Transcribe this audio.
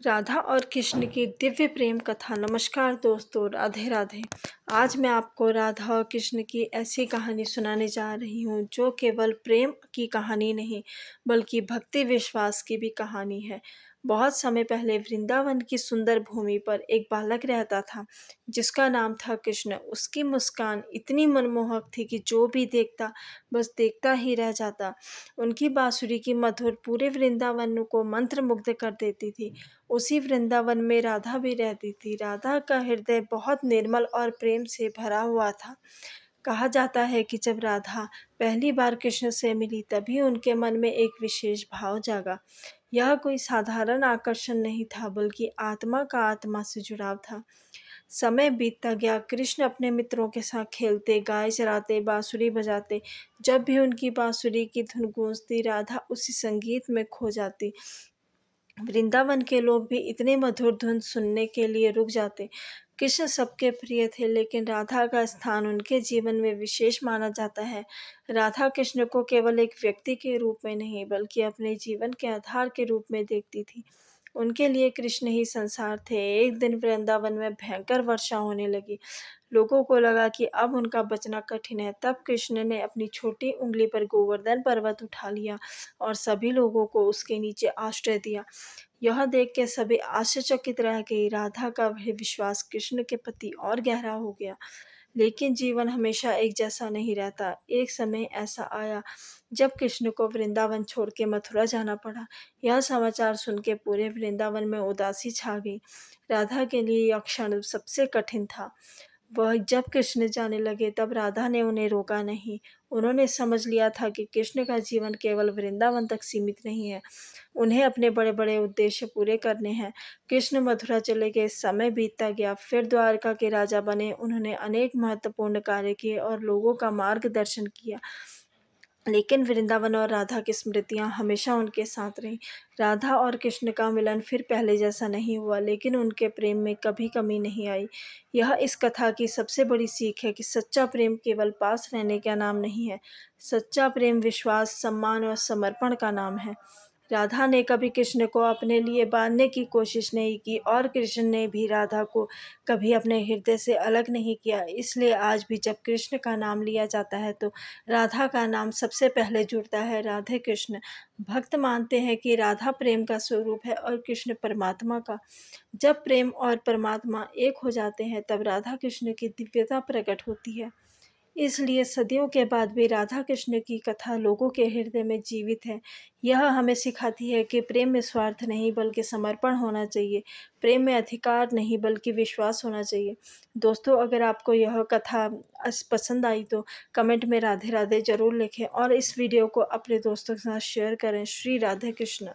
राधा और कृष्ण की दिव्य प्रेम कथा। नमस्कार दोस्तों, राधे राधे। आज मैं आपको राधा और कृष्ण की ऐसी कहानी सुनाने जा रही हूँ जो केवल प्रेम की कहानी नहीं बल्कि भक्ति विश्वास की भी कहानी है। बहुत समय पहले वृंदावन की सुंदर भूमि पर एक बालक रहता था जिसका नाम था कृष्ण। उसकी मुस्कान इतनी मनमोहक थी कि जो भी देखता बस देखता ही रह जाता। उनकी बांसुरी की मधुर पूरे वृंदावन को मंत्रमुग्ध कर देती थी। उसी वृंदावन में राधा भी रहती थी। राधा का हृदय बहुत निर्मल और प्रेम से भरा हुआ था। कहा जाता है कि जब राधा पहली बार कृष्ण से मिली तभी उनके मन में एक विशेष भाव जागा। यह कोई साधारण आकर्षण नहीं था बल्कि आत्मा का आत्मा से जुड़ाव था। समय बीतता गया। कृष्ण अपने मित्रों के साथ खेलते, गाय चराते, बांसुरी बजाते। जब भी उनकी बांसुरी की धुन गूंजती, राधा उसी संगीत में खो जाती। वृंदावन के लोग भी इतने मधुर धुन सुनने के लिए रुक जाते। कृष्ण सबके प्रिय थे, लेकिन राधा का स्थान उनके जीवन में विशेष माना जाता है। राधा कृष्ण को केवल एक व्यक्ति के रूप में नहीं बल्कि अपने जीवन के आधार के रूप में देखती थी। उनके लिए कृष्ण ही संसार थे। एक दिन वृंदावन में भयंकर वर्षा होने लगी। लोगों को लगा कि अब उनका बचना कठिन है। तब कृष्ण ने अपनी छोटी उंगली पर गोवर्धन पर्वत उठा लिया और सभी लोगों को उसके नीचे आश्रय दिया। यह देख के सभी आश्चर्यचकित रह गई। राधा का वह विश्वास कृष्ण के प्रति और गहरा हो गया। लेकिन जीवन हमेशा एक जैसा नहीं रहता। एक समय ऐसा आया जब कृष्ण को वृंदावन छोड़ के मथुरा जाना पड़ा। यह समाचार सुन के पूरे वृंदावन में उदासी छा गई। राधा के लिए यह क्षण सबसे कठिन था। वह जब कृष्ण जाने लगे तब राधा ने उन्हें रोका नहीं। उन्होंने समझ लिया था कि कृष्ण का जीवन केवल वृंदावन तक सीमित नहीं है। उन्हें अपने बड़े बड़े उद्देश्य पूरे करने हैं। कृष्ण मथुरा चले गए। समय बीतता गया। फिर द्वारका के राजा बने। उन्होंने अनेक महत्वपूर्ण कार्य किए और लोगों का मार्गदर्शन किया। लेकिन वृंदावन और राधा की स्मृतियां हमेशा उनके साथ रहीं। राधा और कृष्ण का मिलन फिर पहले जैसा नहीं हुआ, लेकिन उनके प्रेम में कभी कमी नहीं आई। यह इस कथा की सबसे बड़ी सीख है कि सच्चा प्रेम केवल पास रहने का नाम नहीं है। सच्चा प्रेम विश्वास, सम्मान और समर्पण का नाम है। राधा ने कभी कृष्ण को अपने लिए बांधने की कोशिश नहीं की और कृष्ण ने भी राधा को कभी अपने हृदय से अलग नहीं किया। इसलिए आज भी जब कृष्ण का नाम लिया जाता है तो राधा का नाम सबसे पहले जुड़ता है। राधे कृष्ण। भक्त मानते हैं कि राधा प्रेम का स्वरूप है और कृष्ण परमात्मा का। जब प्रेम और परमात्मा एक हो जाते हैं तब राधा कृष्ण की दिव्यता प्रकट होती है। इसलिए सदियों के बाद भी राधा कृष्ण की कथा लोगों के हृदय में जीवित है। यह हमें सिखाती है कि प्रेम में स्वार्थ नहीं बल्कि समर्पण होना चाहिए। प्रेम में अधिकार नहीं बल्कि विश्वास होना चाहिए। दोस्तों, अगर आपको यह कथा पसंद आई तो कमेंट में राधे राधे ज़रूर लिखें और इस वीडियो को अपने दोस्तों के साथ शेयर करें। श्री राधे कृष्ण।